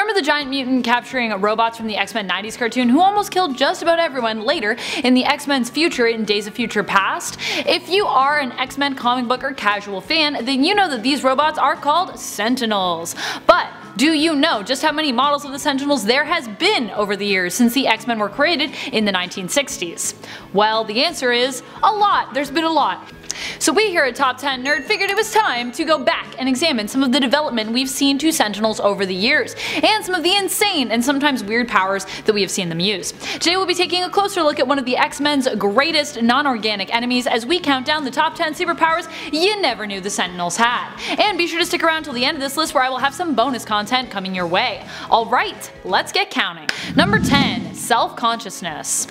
Remember the giant mutant capturing robots from the X-Men 90s cartoon who almost killed just about everyone later in the X-Men's future in Days of Future Past? If you are an X-Men comic book or casual fan, then you know that these robots are called Sentinels. But do you know just how many models of the Sentinels there has been over the years since the X-Men were created in the 1960s? Well, the answer is a lot. There's been a lot. So we here at Top 10 Nerd figured it was time to go back and examine some of the development we've seen to Sentinels over the years, and some of the insane and sometimes weird powers that we have seen them use. Today we'll be taking a closer look at one of the X-Men's greatest non-organic enemies as we count down the top 10 superpowers you never knew the Sentinels had. And be sure to stick around till the end of this list where I will have some bonus content coming your way. Alright, let's get counting. Number 10. Self-consciousness.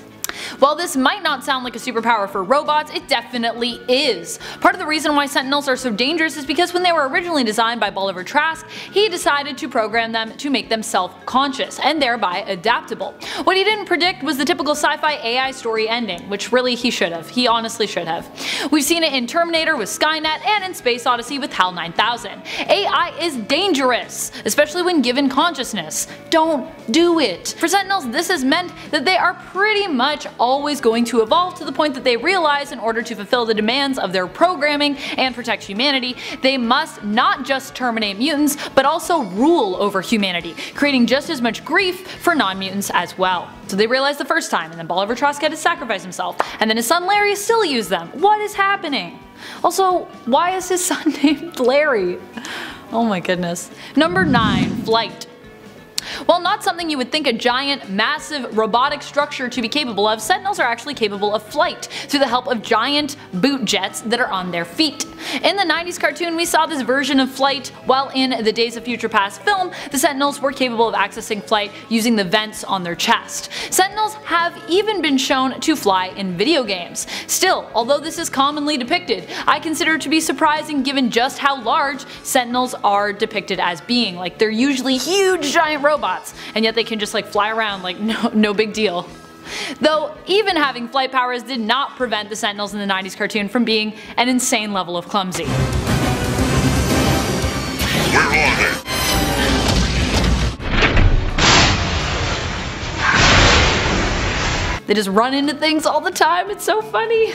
While this might not sound like a superpower for robots, it definitely is. Part of the reason why Sentinels are so dangerous is because when they were originally designed by Bolivar Trask, he decided to program them to make them self-conscious, and thereby adaptable. What he didn't predict was the typical sci-fi AI story ending, which really he should have. He honestly should have. We've seen it in Terminator with Skynet and in Space Odyssey with HAL 9000. AI is dangerous, especially when given consciousness. Don't do it. For Sentinels, this has meant that they are pretty much always going to evolve to the point that they realize in order to fulfill the demands of their programming and protect humanity, they must not just terminate mutants, but also rule over humanity, creating just as much grief for non-mutants as well. So they realized the first time, and then Bolivar Trask had to sacrifice himself, and then his son Larry still used them. What is happening? Also, why is his son named Larry? Oh my goodness. Number 9. Flight. While not something you would think a giant, massive, robotic structure to be capable of, Sentinels are actually capable of flight through the help of giant boot jets that are on their feet. In the 90s cartoon we saw this version of flight, while in the Days of Future Past film, the Sentinels were capable of accessing flight using the vents on their chest. Sentinels have even been shown to fly in video games. Still, although this is commonly depicted, I consider it to be surprising given just how large Sentinels are depicted as being. Like, they're usually huge giant robots, and yet they can just like fly around like no big deal. Though even having flight powers did not prevent the Sentinels in the 90s cartoon from being an insane level of clumsy. Where are they? They just run into things all the time, it's so funny.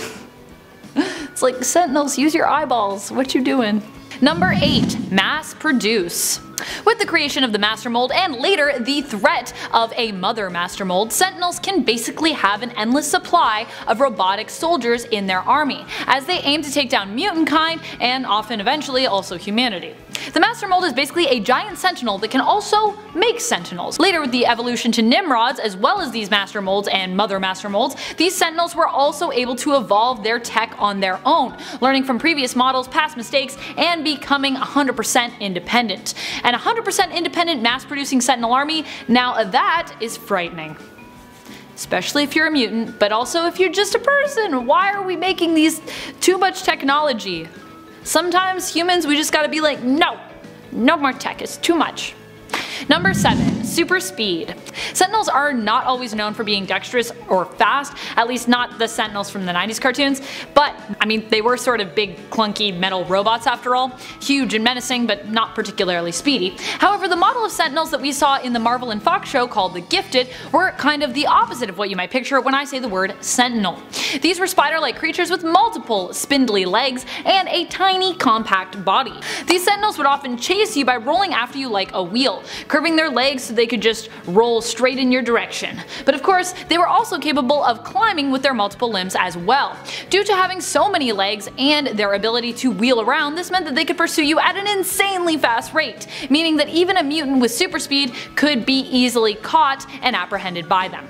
It's like, Sentinels, use your eyeballs, what you doing? Number 8. Mass produce. With the creation of the Master Mold and later the threat of a Mother Master Mold, Sentinels can basically have an endless supply of robotic soldiers in their army, as they aim to take down mutant kind and often eventually also humanity. The Master Mold is basically a giant Sentinel that can also make Sentinels. Later with the evolution to Nimrods as well as these Master Molds and Mother Master Molds, these Sentinels were also able to evolve their tech on their own, learning from previous models, past mistakes, and becoming 100% independent. And 100% independent mass-producing Sentinel army, now that is frightening. Especially if you're a mutant, but also if you're just a person. Why are we making these too much technology? Sometimes humans, we just gotta be like, no, no more tech, it's too much. Number 7. Super speed. Sentinels are not always known for being dexterous or fast, at least not the Sentinels from the 90s cartoons, but I mean they were sort of big clunky metal robots after all, huge and menacing but not particularly speedy. However, the model of Sentinels that we saw in the Marvel and Fox show called The Gifted were kind of the opposite of what you might picture when I say the word Sentinel. These were spider-like creatures with multiple spindly legs and a tiny compact body. These Sentinels would often chase you by rolling after you like a wheel, curving their legs so they could just roll straight in your direction. But of course, they were also capable of climbing with their multiple limbs as well. Due to having so many legs and their ability to wheel around, this meant that they could pursue you at an insanely fast rate, meaning that even a mutant with super speed could be easily caught and apprehended by them.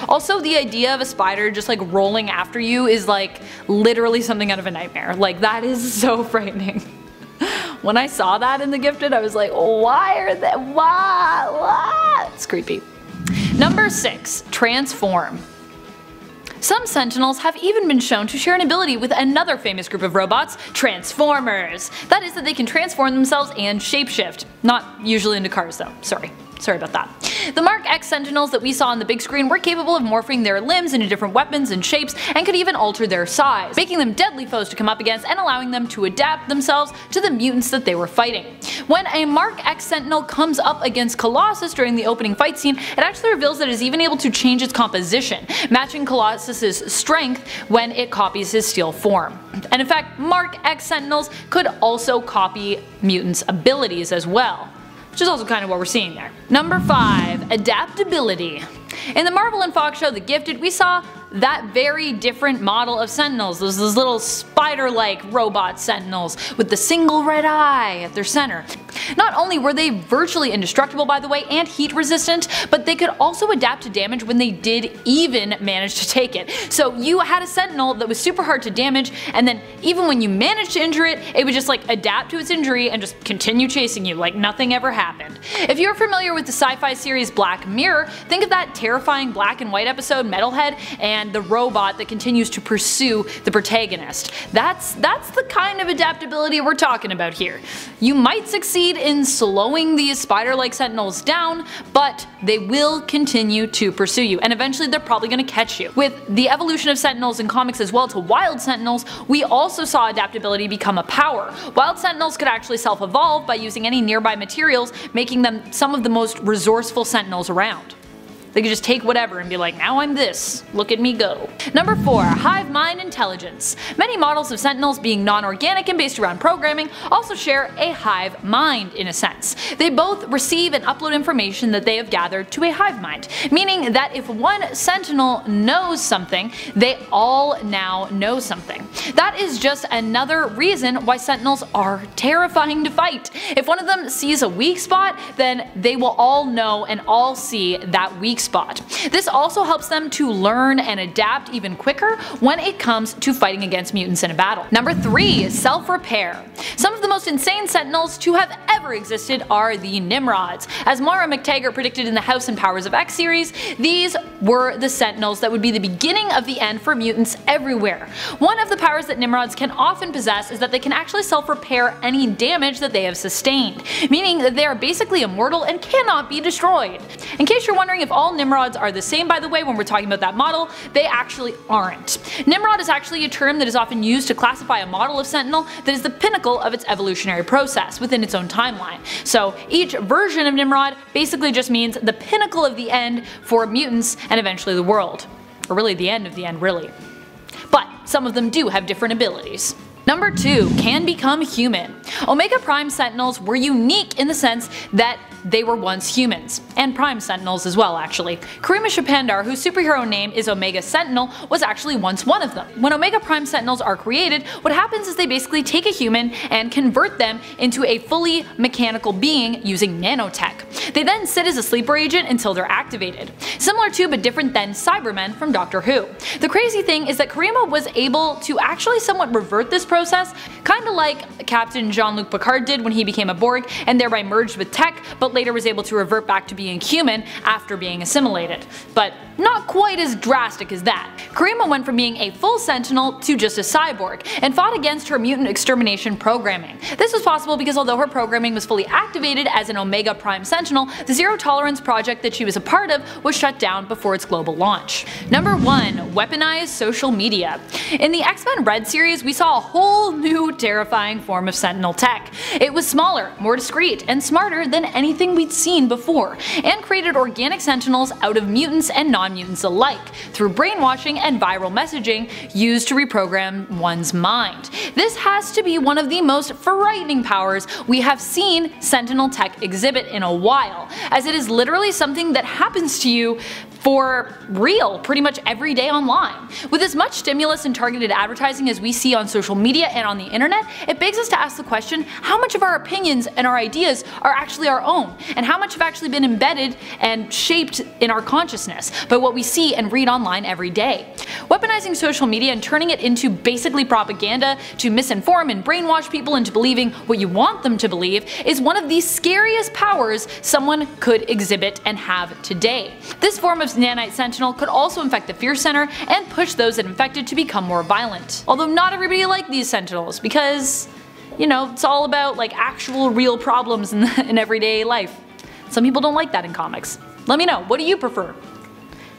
Also, the idea of a spider just like rolling after you is like literally something out of a nightmare. Like, that is so frightening. When I saw that in The Gifted, I was like, why are they, why? It's creepy. Number 6. Transform. Some Sentinels have even been shown to share an ability with another famous group of robots, Transformers. That is that they can transform themselves and shapeshift. Not usually into cars though, sorry about that. The Mark X Sentinels that we saw on the big screen were capable of morphing their limbs into different weapons and shapes and could even alter their size, making them deadly foes to come up against and allowing them to adapt themselves to the mutants that they were fighting. When a Mark X Sentinel comes up against Colossus during the opening fight scene, it actually reveals that it is even able to change its composition, matching Colossus's strength when it copies his steel form. And in fact, Mark X Sentinels could also copy mutants' abilities as well, which is also kind of what we're seeing there. Number 5. Adaptability. In the Marvel and Fox show The Gifted, we saw that very different model of Sentinels, those little spider-like robot Sentinels with the single red eye at their center. Not only were they virtually indestructible, by the way, and heat resistant, but they could also adapt to damage when they did even manage to take it. So you had a Sentinel that was super hard to damage, and then even when you managed to injure it, it would just like adapt to its injury and just continue chasing you like nothing ever happened. If you're familiar with the sci-fi series Black Mirror, think of that terrifying black and white episode Metalhead and the robot that continues to pursue the protagonist. That's the kind of adaptability we're talking about here. You might succeed in slowing these spider-like Sentinels down, but they will continue to pursue you, and eventually they're probably going to catch you. With the evolution of Sentinels in comics as well to Wild Sentinels, we also saw adaptability become a power. Wild Sentinels could actually self-evolve by using any nearby materials, making them some of the most resourceful Sentinels around. They could just take whatever and be like, now I'm this, look at me go. Number 4. Hive Mind Intelligence. Many models of Sentinels, being non-organic and based around programming, also share a hive mind in a sense. They both receive and upload information that they have gathered to a hive mind, meaning that if one Sentinel knows something, they all now know something. That is just another reason why Sentinels are terrifying to fight. If one of them sees a weak spot, then they will all know and all see that weak spot. This also helps them to learn and adapt even quicker when it comes to fighting against mutants in a battle. Number 3. Self-repair. Some of the most insane Sentinels to have ever existed are the Nimrods. As Mara McTaggart predicted in the House and Powers of X series, these were the Sentinels that would be the beginning of the end for mutants everywhere. One of the powers that Nimrods can often possess is that they can actually self-repair any damage that they have sustained, meaning that they are basically immortal and cannot be destroyed. In case you're wondering if all Nimrods are the same, by the way, when we're talking about that model, they actually aren't. Nimrod is actually a term that is often used to classify a model of Sentinel that is the pinnacle of its evolutionary process within its own timeline. So each version of Nimrod basically just means the pinnacle of the end for mutants and eventually the world. Or really the end of the end, really. But some of them do have different abilities. Number 2. Can become human. Omega Prime Sentinels were unique in the sense that they were once humans, and Prime Sentinels as well actually. Karima Shapandar, whose superhero name is Omega Sentinel, was actually once one of them. When Omega Prime Sentinels are created, what happens is they basically take a human and convert them into a fully mechanical being using nanotech. They then sit as a sleeper agent until they're activated. Similar to but different than Cybermen from Doctor Who. The crazy thing is that Karima was able to actually somewhat revert this process, kinda like Captain Jean-Luc Picard did when he became a Borg and thereby merged with tech, but later was able to revert back to being human after being assimilated. But not quite as drastic as that. Karima went from being a full Sentinel to just a cyborg, and fought against her mutant extermination programming. This was possible because although her programming was fully activated as an Omega Prime Sentinel, the Zero Tolerance project that she was a part of was shut down before its global launch. Number 1. Weaponized social media. In the X-Men Red series, we saw a whole new terrifying form of Sentinel tech. It was smaller, more discreet, and smarter than anything we'd seen before, and created organic Sentinels out of mutants and non-mutants alike, through brainwashing and viral messaging used to reprogram one's mind. This has to be one of the most frightening powers we have seen Sentinel tech exhibit in a while, as it is literally something that happens to you for real pretty much every day online. With as much stimulus and targeted advertising as we see on social media and on the internet, it begs us to ask the question, how much of our opinions and our ideas are actually our own, and how much have actually been embedded and shaped in our consciousness by what we see and read online every day. Weaponizing social media and turning it into basically propaganda to misinform and brainwash people into believing what you want them to believe is one of the scariest powers someone could exhibit and have today. This form of nanite Sentinel could also infect the Fear Center and push those it infected to become more violent. Although not everybody liked these Sentinels because, you know, it's all about like actual real problems in everyday life. Some people don't like that in comics. Let me know, what do you prefer?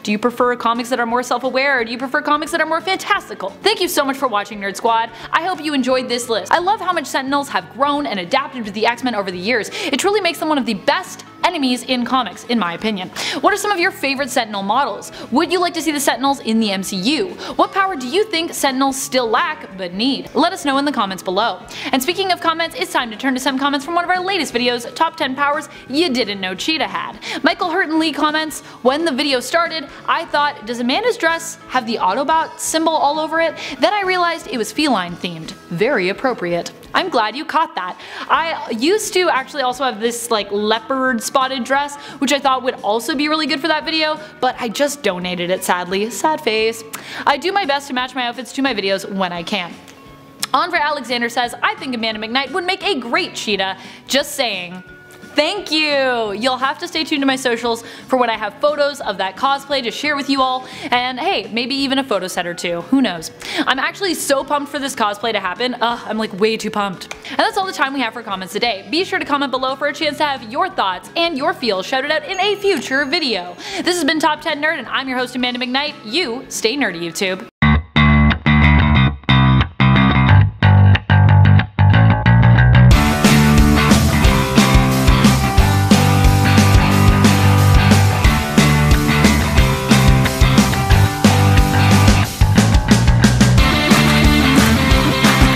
Do you prefer comics that are more self-aware, or do you prefer comics that are more fantastical? Thank you so much for watching, Nerd Squad. I hope you enjoyed this list. I love how much Sentinels have grown and adapted to the X-Men over the years. It truly makes them one of the best enemies in comics, in my opinion. What are some of your favorite Sentinel models? Would you like to see the Sentinels in the MCU? What power do you think Sentinels still lack but need? Let us know in the comments below. And speaking of comments, it's time to turn to some comments from one of our latest videos, Top 10 Powers You Didn't Know Cheetah Had. Michael Hurton Lee comments, when the video started, I thought, does Amanda's dress have the Autobot symbol all over it? Then I realized it was feline themed. Very appropriate. I'm glad you caught that. I used to actually also have this like leopard spotted dress, which I thought would also be really good for that video, but I just donated it sadly. Sad face. I do my best to match my outfits to my videos when I can. Andre Alexander says, I think Amanda McKnight would make a great cheetah. Just saying. Thank you! You'll have to stay tuned to my socials for when I have photos of that cosplay to share with you all, and hey, maybe even a photo set or two, who knows. I'm actually so pumped for this cosplay to happen, I'm like way too pumped. And that's all the time we have for comments today. Be sure to comment below for a chance to have your thoughts and your feels shouted out in a future video. This has been Top 10 Nerd, and I'm your host Amanda McKnight. You stay nerdy, YouTube.